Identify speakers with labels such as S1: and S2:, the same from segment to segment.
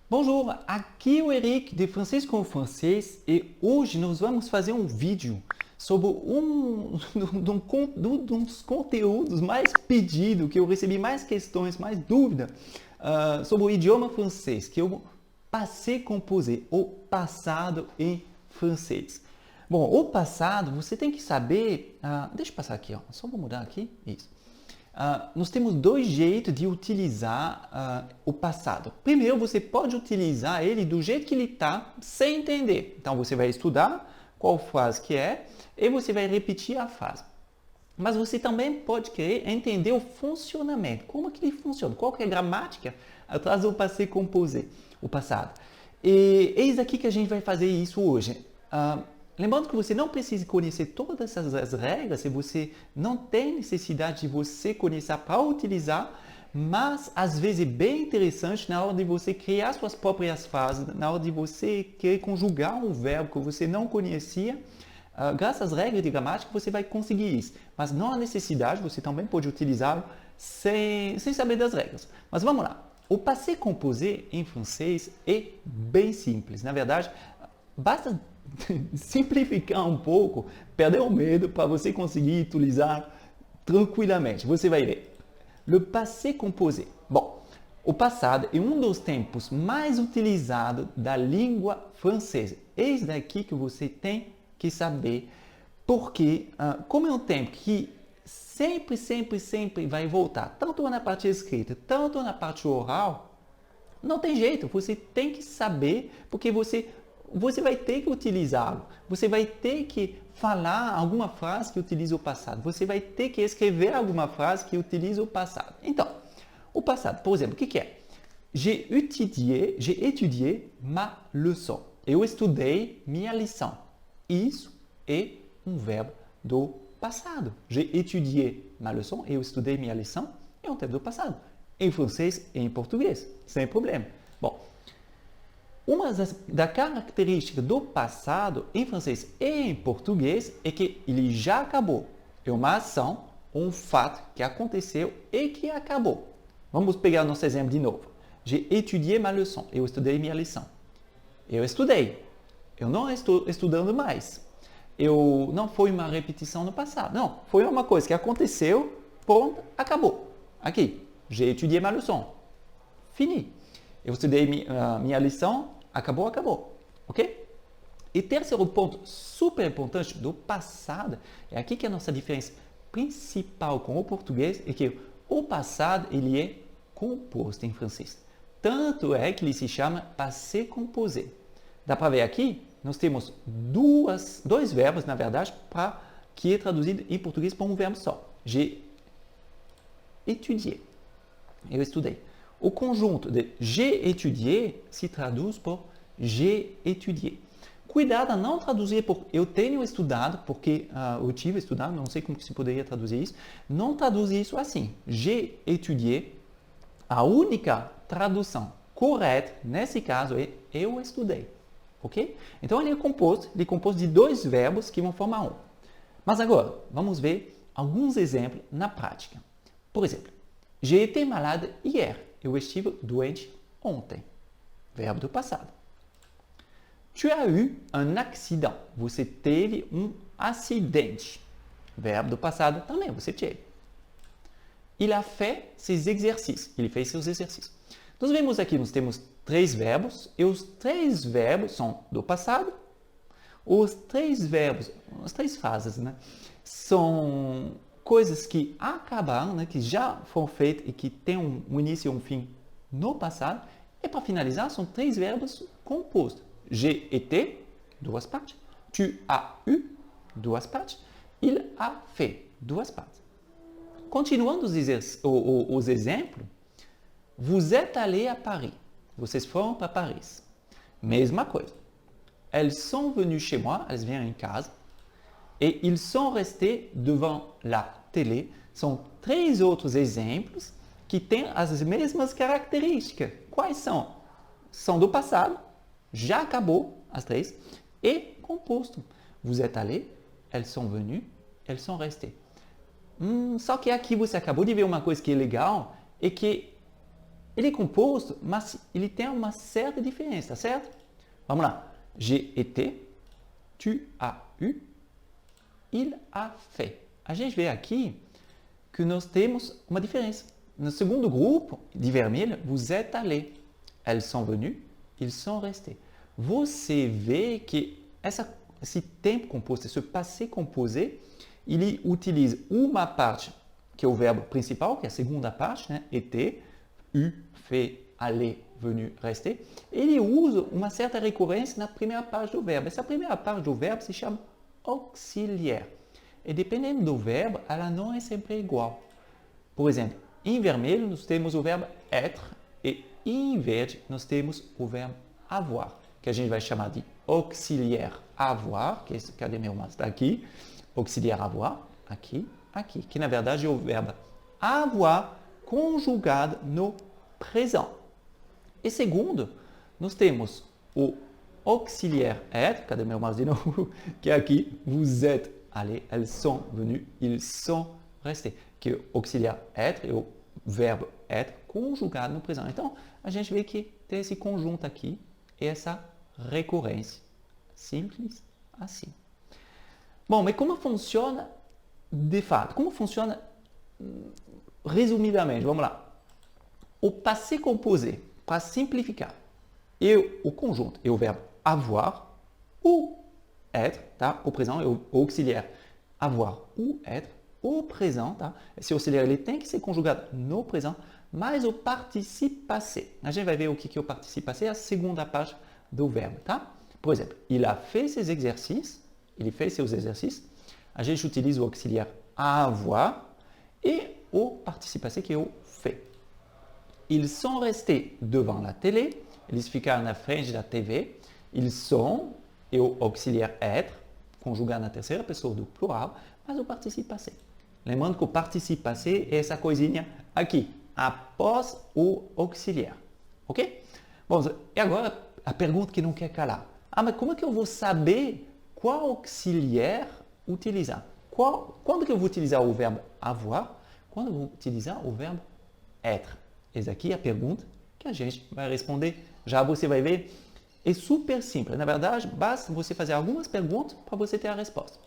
S1: Bonjour, aqui é o Eric de Francês com Francês e hoje nós vamos fazer um vídeo sobre dos conteúdos mais pedidos, que eu recebi mais questões, mais dúvidas sobre o idioma francês, que eu passé composé, o passado em francês. Bom, o passado você tem que saber, deixa eu passar aqui, ó, só vou mudar aqui, isso. Nós temos dois jeitos de utilizar o passado. Primeiro, você pode utilizar ele do jeito que ele está, sem entender. Então, você vai estudar qual frase que é e você vai repetir a frase. Mas você também pode querer entender o funcionamento, como que ele funciona, qual que é a gramática atrás do passé composé, o passado. E eis aqui que a gente vai fazer isso hoje. Lembrando que você não precisa conhecer todas essas regras, se você não tem necessidade de você conhecer para utilizar, mas às vezes é bem interessante na hora de você criar suas próprias frases, na hora de você querer conjugar um verbo que você não conhecia, graças às regras de gramática você vai conseguir isso. Mas não há necessidade, você também pode utilizá-lo sem saber das regras. Mas vamos lá. O passé composé em francês é bem simples. Na verdade, basta simplificar um pouco, perder o medo para você conseguir utilizar tranquilamente. Você vai ver. Le passé composé. Bom, o passado é um dos tempos mais utilizados da língua francesa. Eis daqui que você tem que saber, porque como é um tempo que sempre vai voltar, tanto na parte escrita, tanto na parte oral, não tem jeito, você tem que saber, porque você vai ter que utilizá-lo. Você vai ter que falar alguma frase que utiliza o passado. Você vai ter que escrever alguma frase que utiliza o passado. Então, o passado, por exemplo, o que é? J'ai étudié ma leçon. Eu estudei minha lição. Isso é um verbo do passado. J'ai étudié ma leçon. Eu estudei minha lição. É um verbo do passado. Em francês e em português. Sem problema. Bom, uma das características do passado em francês e em português é que ele já acabou. É uma ação, um fato que aconteceu e que acabou. Vamos pegar nosso exemplo de novo. J'ai étudié ma leçon. Eu estudei minha lição. Eu estudei. Eu não estou estudando mais. Não foi uma repetição no passado. Não, foi uma coisa que aconteceu, pronto, acabou. Aqui, j'ai étudié ma leçon. Fini. Eu estudei minha lição, acabou. Ok? E terceiro ponto super importante do passado, é aqui que é a nossa diferença principal com o português, é que o passado ele é composto em francês. Tanto é que ele se chama passé composé. Dá para ver aqui, nós temos dois verbos, na verdade, que é traduzido em português por um verbo só. J'ai étudié. Eu estudei. O conjunto de j'ai étudié se traduz por j'ai étudié. Cuidado a não traduzir por eu tenho estudado, porque eu tive estudado, não sei como se poderia traduzir isso. Não traduzir isso assim. J'ai étudié. A única tradução correta, nesse caso, é eu estudei. Ok? Então, ele é composto de dois verbos que vão formar um. Mas agora, vamos ver alguns exemplos na prática. Por exemplo, j'ai été malade hier. Eu estive doente ontem. Verbo do passado. Tu as eu un accident. Você teve um acidente. Verbo do passado também, você teve. Il a fait ses exercices. Ele fez seus exercícios. Nós vemos aqui, nós temos três verbos e os três verbos são do passado. Os três verbos, as três fases, né, são coisas que acabaram, né, que já foram feitas e que têm um início e um fim no passado. E para finalizar, são três verbos compostos. J'ai été, duas partes. Tu as eu, duas partes. Il a fait, duas partes. Continuando os exemplos, vous êtes allé à Paris. Vocês foram para Paris. Mesma coisa. Elles sont venues chez moi, elas vieram em casa. Et ils sont restés devant la télé. São três outros exemplos que têm as mesmas características. Quais são? São do passado, já acabou as três, e composto. Vous êtes allés, elles sont venues, elles sont restées. Só que aqui você acabou de ver uma coisa que é legal, é que Ele é composto, mas ele tem uma certa diferença, tá certo? Vamos lá. J'ai été, tu as eu, il a fait. A gente vê aqui que nós temos uma diferença. No segundo grupo, de vermelho, vous êtes allés. Elles sont venues, ils sont restés. Você vê que esse tempo composto, esse passé composé, ele utiliza uma parte que é o verbo principal, que é a segunda parte, né? Été, eu, fait, aller, venu, rester. Ele usa uma certa recorrência na primeira parte do verbo. Essa primeira parte do verbo se chama auxiliar. E dependendo do verbo, ela não é sempre igual. Por exemplo, em vermelho nós temos o verbo être e em verde nós temos o verbo avoir, que a gente vai chamar de auxiliar avoir, que cadê meu mas? Está aqui. Auxiliar avoir, aqui, aqui, que na verdade é o verbo avoir conjugado no présent. E segundo, nós temos o auxiliar être, cadê meu mas de novo? Que é aqui, vous êtes allés, elles sont venues, ils sont restés. Que o auxiliar être é o verbo être conjugado no présent. Então, a gente vê que tem esse conjunto aqui e essa recorrência. Simples assim. Bom, mas como funciona de fato? Como funciona resumidamente? Vamos lá. O passé composé, para simplificar, é o conjunto, é o verbo avoir ou être, tá? O présent é o auxiliar avoir ou être. O présent, tá? Esse auxiliar ele tem que ser conjugado no présent, mais o participe passé. A gente vai ver o que é o participe passé, a segunda parte do verbo, tá? Por exemplo, il a fait ses exercices, ele fez seus exercícios, a gente utiliza o auxiliar avoir e o participe passé que é o fait. Ils sont restés devant la télé, eles ficaram na frente da TV, ils sont é o auxiliar être, conjugado na terceira pessoa do plural, mas o participe passé. Lembrando que o participe passé é essa coisinha aqui, após o auxiliar. Ok? Bom, e agora a pergunta que não quer calar. Mas como é que eu vou saber qual auxiliar utilizar? Quando que eu vou utilizar o verbo avoir? Quando eu vou utilizar o verbo être? Essa aqui é a pergunta que a gente vai responder. Já você vai ver. É super simples. Na verdade, basta você fazer algumas perguntas para você ter a resposta.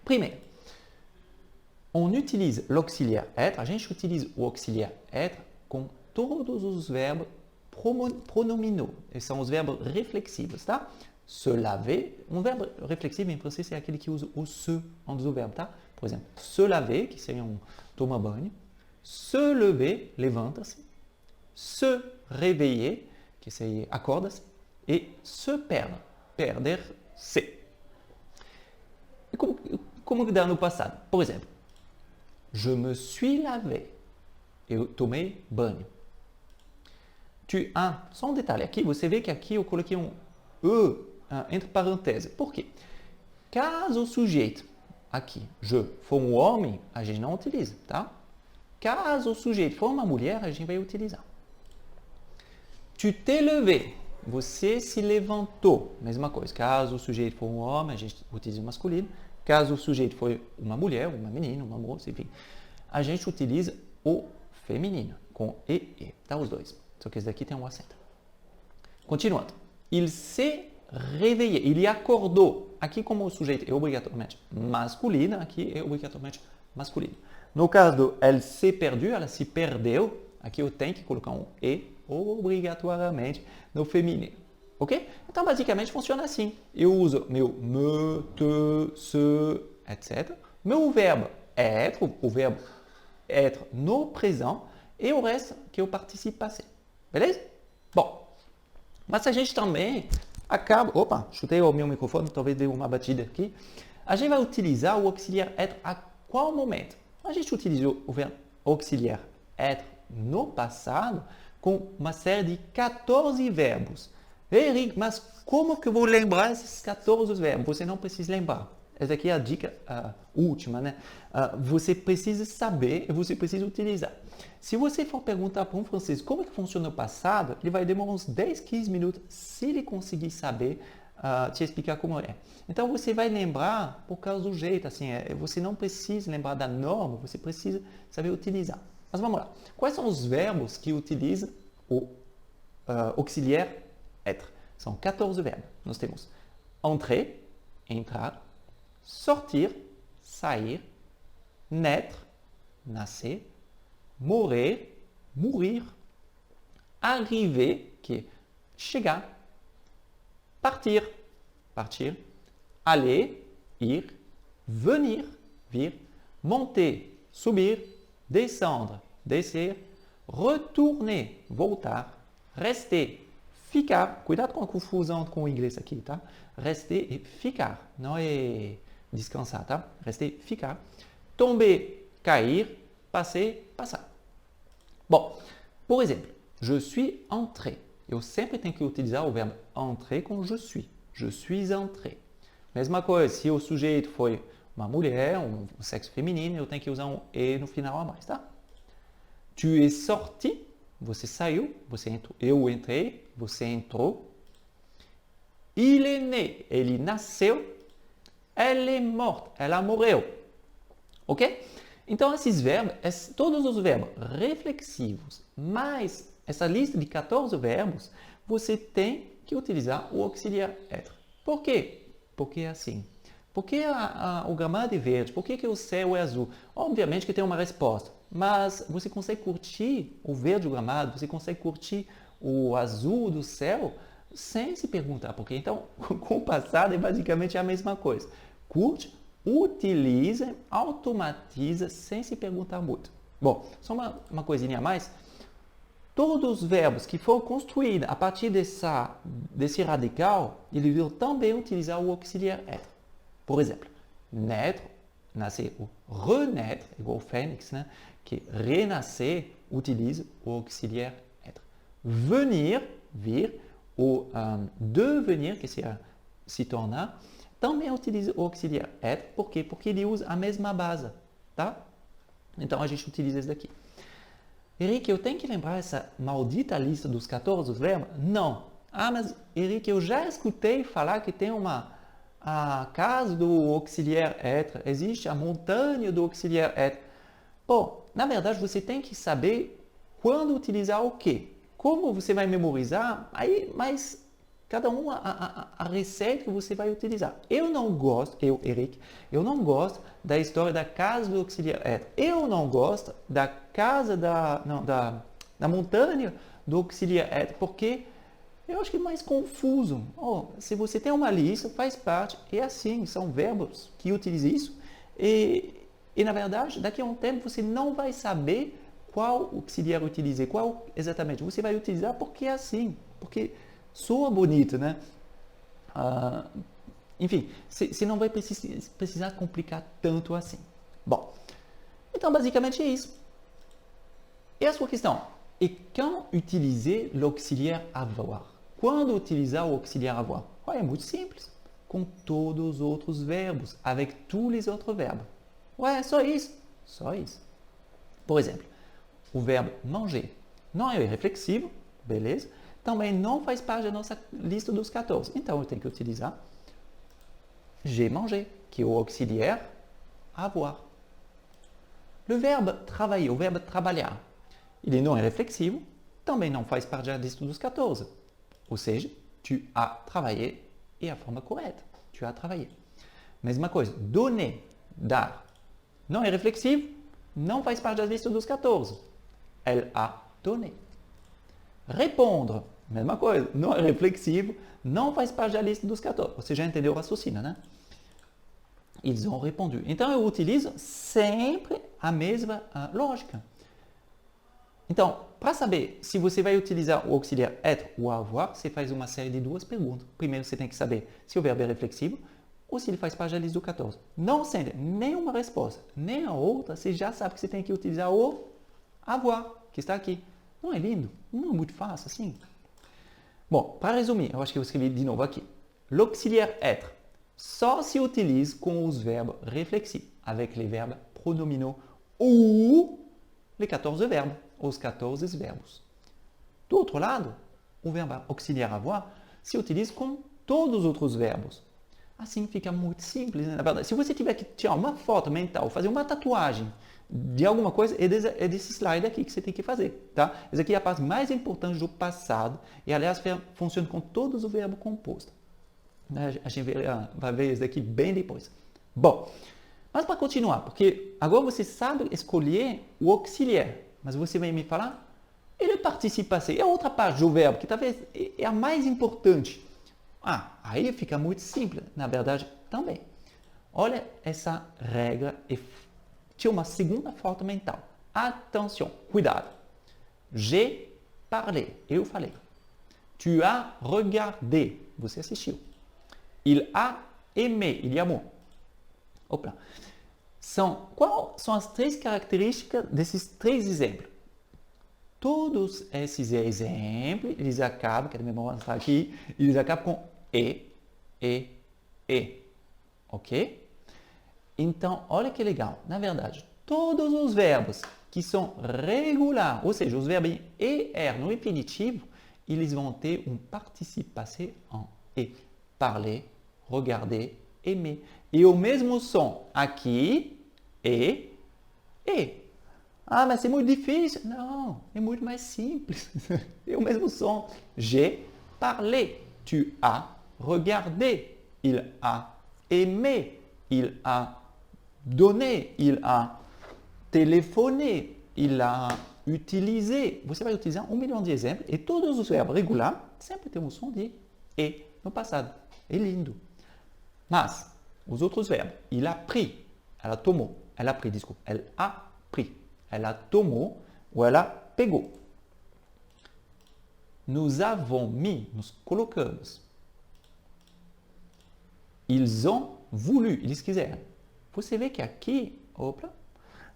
S1: Primeiro, on utilise l'auxiliaire être, a gente utiliza o auxiliar être com todos os verbos pronominaux. Esses são os verbos reflexivos, tá? Se laver, um verbo reflexivo em francês é aquele que usa o se antes do verbo, tá? Por exemplo, se laver, que seria tomar banho. Se lever, levanta-se. Se réveiller, que seria acorda-se. E se perdre, perder-se. E como dá no passado? Por exemplo, je me suis lavé. Eu tomei banho. Só um detalhe aqui, você vê que aqui eu coloquei um E entre parênteses. Por quê? Caso o sujeito, aqui, je, for um homem, a gente não utiliza, tá? Caso o sujeito for uma mulher, a gente vai utilizar. Tu t'es levé. Você se levantou. Mesma coisa. Caso o sujeito for um homem, a gente utiliza o masculino. Caso o sujeito for uma mulher, uma menina, uma moça, enfim, a gente utiliza o feminino, com e. Tá? Os dois. Só que esse daqui tem um acento. Continuando. Il s'est réveillé. Ele acordou. Aqui, como o sujeito é obrigatoriamente masculino, aqui é obrigatoriamente masculino. No caso do elle s'est perdue, ela se perdeu, aqui eu tenho que colocar um e obrigatoriamente no feminino. Ok? Então, basicamente, funciona assim. Eu uso meu me, te, se, etc. Meu verbo être, o verbo être no présent, e o resto que é o participe passé. Beleza? Bom, mas a gente também acaba... Opa, chutei o meu microfone, talvez deu uma batida aqui. A gente vai utilizar o auxiliar être a qual momento? A gente utilizou o verbo auxiliar être no passado com uma série de 14 verbos. Henrique, mas como que eu vou lembrar esses 14 verbos? Você não precisa lembrar. Essa aqui é a dica última, né? Você precisa saber e você precisa utilizar. Se você for perguntar para um francês como é que funciona o passado, ele vai demorar uns 10, 15 minutos se ele conseguir saber te explicar como é. Então, você vai lembrar por causa do jeito, assim, você não precisa lembrar da norma, você precisa saber utilizar. Mas vamos lá. Quais são os verbos que utiliza o auxiliar être. São 14 verbos. Nós temos entrer, entrar, sortir, sair, naître, nascer, mourir, mourir, arriver, que é chegar, partir, partir, aller, ir, venir, vir, monter, subir, descendre, descer, retourner, voltar, rester, ficar. Cuidado com a confusão com o inglês aqui, tá? Rester e ficar, não é descansar, tá? Rester, ficar. Tomber, cair, passer, passar. Bom, por exemplo, je suis entré. Eu sempre tenho que utilizar o verbo entrer com je suis. Je suis entré. Mesma coisa, se o sujeito foi uma mulher, um sexo feminino, eu tenho que usar um e no final a mais, tá? Tu es sorti, você saiu, você entrou. Eu entrei, você entrou. Il est né, ele nasceu. Elle est morte, ela morreu. Ok? Então, esses verbos, todos os verbos reflexivos, mais essa lista de 14 verbos, você tem que utilizar o auxiliar être. Por quê? Porque é assim. Por que o gramado é verde? Por que o céu é azul? Obviamente que tem uma resposta, mas você consegue curtir o verde do gramado, você consegue curtir o azul do céu sem se perguntar por quê. Então, com o passado é basicamente a mesma coisa. Curte, utiliza, automatiza sem se perguntar muito. Bom, só uma coisinha a mais. Todos os verbos que foram construídos a partir desse radical, eles vão também utilizar o auxiliar être. Por exemplo, naître, nascer, ou renaître, igual fênix, né? Que renascer utiliza o auxiliar être. Venir, vir, ou devenir, que seria se tornar, também utiliza o auxiliar être. Por quê? Porque ele usa a mesma base, tá? Então, a gente utiliza esse daqui. Henrique, eu tenho que lembrar essa maldita lista dos 14 verbos? Não. Ah, mas Henrique, eu já escutei falar que tem a casa do auxiliar être, existe a montanha do auxiliar être. Bom, na verdade, você tem que saber quando utilizar o quê. Como você vai memorizar, aí, mas cada um a receita que você vai utilizar. Eu não gosto, Henrique, eu não gosto da história da casa do auxiliar être. Eu não gosto da casa da montanha do auxiliar être, porque eu acho que é mais confuso. Se você tem uma lista, faz parte, é assim, são verbos que utilizam isso. E na verdade, daqui a um tempo, você não vai saber qual auxiliar utilizar, qual exatamente. Você vai utilizar porque é assim, porque soa bonito, né? Enfim, você não vai precisar complicar tanto assim. Bom, então basicamente é isso. E a sua questão? E quand utiliser l'auxiliaire avoir? Quando utilizar o auxiliar avoir? É muito simples. Com todos os outros verbos, avec tous les autres verbes. É só isso. Só isso. Por exemplo, o verbo manger não é reflexivo, beleza? Também não faz parte da nossa lista dos 14. Então, eu tenho que utilizar j'ai mangé, que é o auxiliar avoir. O verbo travailler, o verbo trabalhar, ele não é reflexivo, também não faz parte da lista dos 14. Ou seja, tu as travaillé é a forma correta. Tu as travaillé. Mesma coisa, donner, dar, não é reflexivo, não faz parte da lista dos 14. Elle a donné. Répondre, mesma coisa, não é reflexivo, não faz parte da lista dos 14. Você já entendeu o raciocínio, né? Ils ont répondu. Então, eu utilizo sempre a mesma lógica. Então, para saber se você vai utilizar o auxiliar être ou avoir, você faz uma série de duas perguntas. Primeiro, você tem que saber se o verbo é reflexivo ou se ele faz parte da lista do 14. Não sendo nenhuma resposta, nem a outra, você já sabe que você tem que utilizar o avoir, que está aqui. Não é lindo? Não é muito fácil assim? Bom, para resumir, eu acho que eu escrevi de novo aqui. L'auxiliaire être só se utiliza com os verbos reflexivos, avec les verbes pronominaux ou les 14 verbes, os 14 verbos. Do outro lado, o verbo auxiliar avoir se utiliza com todos os outros verbos. Assim fica muito simples, né? Na verdade, se você tiver que tirar uma foto mental, fazer uma tatuagem de alguma coisa, é desse slide aqui que você tem que fazer, tá? Essa aqui é a parte mais importante do passado e, aliás, funciona com todos os verbos compostos. A gente vai ver isso daqui bem depois. Bom, mas para continuar, porque agora você sabe escolher o auxiliar, mas você vai me falar, e le participe passé? É outra parte do verbo, que talvez é a mais importante. Aí fica muito simples, na verdade, também. Olha essa regra e tinha uma segunda foto mental. Atenção, cuidado. J'ai parlé, eu falei. Tu as regardé, você assistiu. Il a aimé, il amou. Opa. Quais são as três características desses três exemplos? Todos esses exemplos, eles acabam, quero me mostrar aqui, eles acabam com e. Ok? Então, olha que legal. Na verdade, todos os verbos que são regulares, ou seja, os verbos em ER no infinitivo, eles vão ter um participe passé em E. Parler, regarder, aimer. E o mesmo som aqui, e. Mas é muito difícil. Não, é muito mais simples. É o mesmo som. J'ai parlé. Tu as regardé. Il a aimé. Il a donné. Il a téléphoné. Il a utilisé. Você vai utilizar 1 milhão de exemplos e todos os verbos regulares sempre têm um som de E no passado. É lindo. Mas, os outros verbos, il a pris, ela tomou, ela a pris, desculpa, elle a pris, ela tomou ou ela pegou. Nous avons mis, nos colocamos. Ils ont voulu, eles quiseram. Você vê que aqui,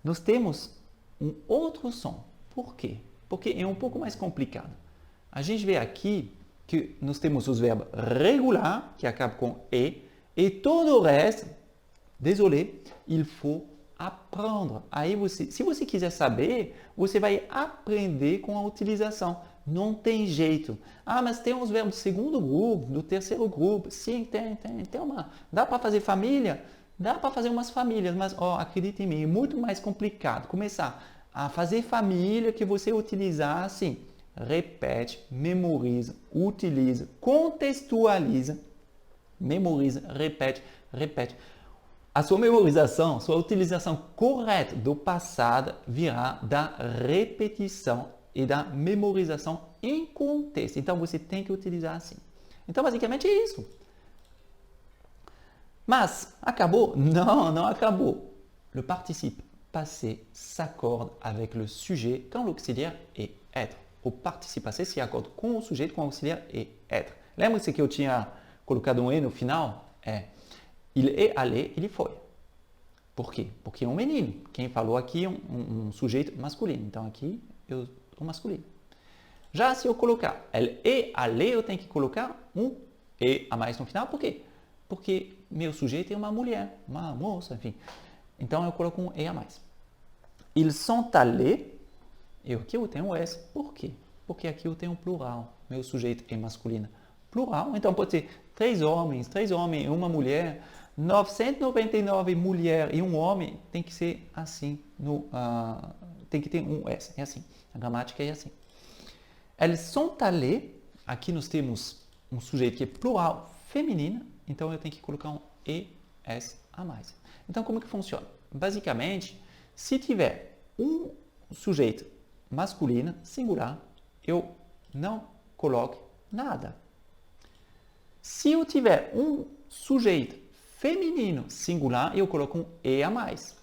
S1: nós temos um outro som. Por quê? Porque é um pouco mais complicado. A gente vê aqui que nós temos os verbos regular, que acabam com e todo o resto, désolé, il faut apprendre. Aí se você quiser saber, você vai aprender com a utilização. Não tem jeito. Mas tem uns verbos do segundo grupo, do terceiro grupo. Sim, tem uma. Dá para fazer família? Dá para fazer umas famílias, mas acredite em mim, é muito mais complicado. Começar a fazer família que você utilizar assim. Repete, memoriza, utiliza, contextualiza, memoriza, repete. A sua memorização, sua utilização correta do passado virá da repetição e da memorização em contexto. Então, você tem que utilizar assim. Então, basicamente é isso. Mas, acabou? Non, acabou. Le participe passé s'accorde avec le sujet quand l'auxiliaire est être. O participe passé se acorda com o sujeito, com o auxiliar e être. Lembra-se que eu tinha colocado um E no final? Il est allé, ele foi. Por quê? Porque é um menino. Quem falou aqui é um sujeito masculino. Então, aqui eu sou masculino. Já se eu colocar elle est allé, eu tenho que colocar um E a mais no final. Por quê? Porque meu sujeito é uma mulher, uma moça, enfim. Então, eu coloco um E a mais. Ils sont allés. Aqui eu tenho um S. Por quê? Porque aqui eu tenho um plural. Meu sujeito é masculino. Plural, então pode ser 3 homens e uma mulher. 999 mulheres e um homem tem que ser assim. Tem que ter um S. É assim. A gramática é assim. Elles sont allées. Aqui nós temos um sujeito que é plural feminino. Então eu tenho que colocar um ES a mais. Então como que funciona? Basicamente, se tiver um sujeito masculino, singular, eu não coloco nada. Se eu tiver um sujeito feminino, singular, eu coloco um E a mais.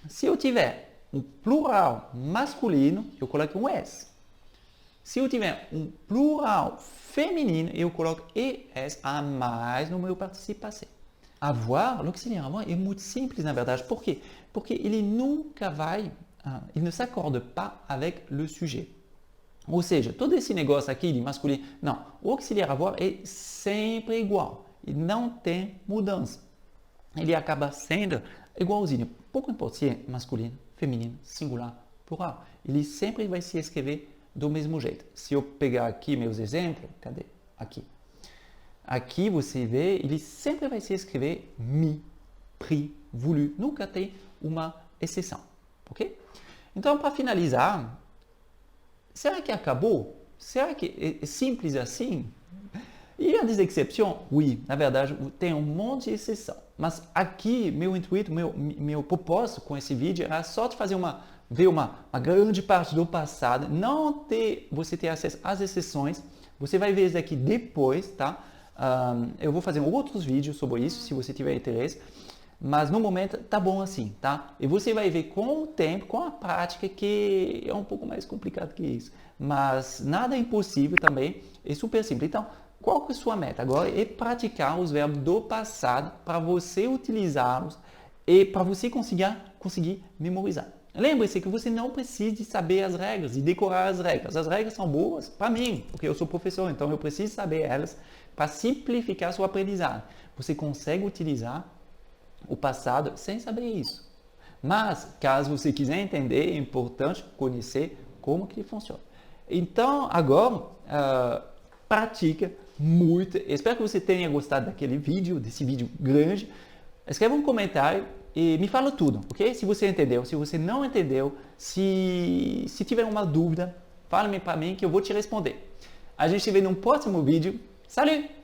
S1: Se eu tiver um plural masculino, eu coloco um S. Se eu tiver um plural feminino, eu coloco ES a mais no meu participe passé. Avoir, l'auxiliaire avoir, é muito simples na verdade. Por quê? Porque ele nunca vai... il ne s'accorde pas avec le sujet. Ou seja, todo esse negócio aqui de masculino, não, o auxiliar avoir é sempre igual, e não tem mudança. Ele acaba sendo igualzinho, pouco importa se é masculino, feminino, singular, plural, ele sempre vai se escrever do mesmo jeito. Se eu pegar aqui meus exemplos, cadê? Aqui. Aqui você vê, ele sempre vai se escrever mi, pri, voulu. Nunca tem uma exceção, ok? Então, para finalizar, será que acabou? Será que é simples assim? E há des exceções? Oui, na verdade, tem um monte de exceção. Mas aqui, meu intuito, meu propósito com esse vídeo era só de fazer ver uma grande parte do passado, você ter acesso às exceções. Você vai ver isso aqui depois, tá? Eu vou fazer outros vídeos sobre isso, se você tiver interesse. Mas no momento tá bom assim, tá? E você vai ver com o tempo, com a prática, que é um pouco mais complicado que isso. Mas nada é impossível também, é super simples. Então, qual que é a sua meta agora? É praticar os verbos do passado para você utilizá-los e para você conseguir memorizar. Lembre-se que você não precisa de saber as regras e decorar as regras. As regras são boas para mim, porque eu sou professor, então eu preciso saber elas para simplificar a sua aprendizagem. Você consegue utilizar o passado sem saber isso. Mas, caso você quiser entender, é importante conhecer como que funciona. Então, agora, pratica muito. Espero que você tenha gostado desse vídeo grande. Escreva um comentário e me fala tudo, ok? Se você entendeu, se você não entendeu, se tiver uma dúvida, fale para mim que eu vou te responder. A gente se vê no próximo vídeo. Salut!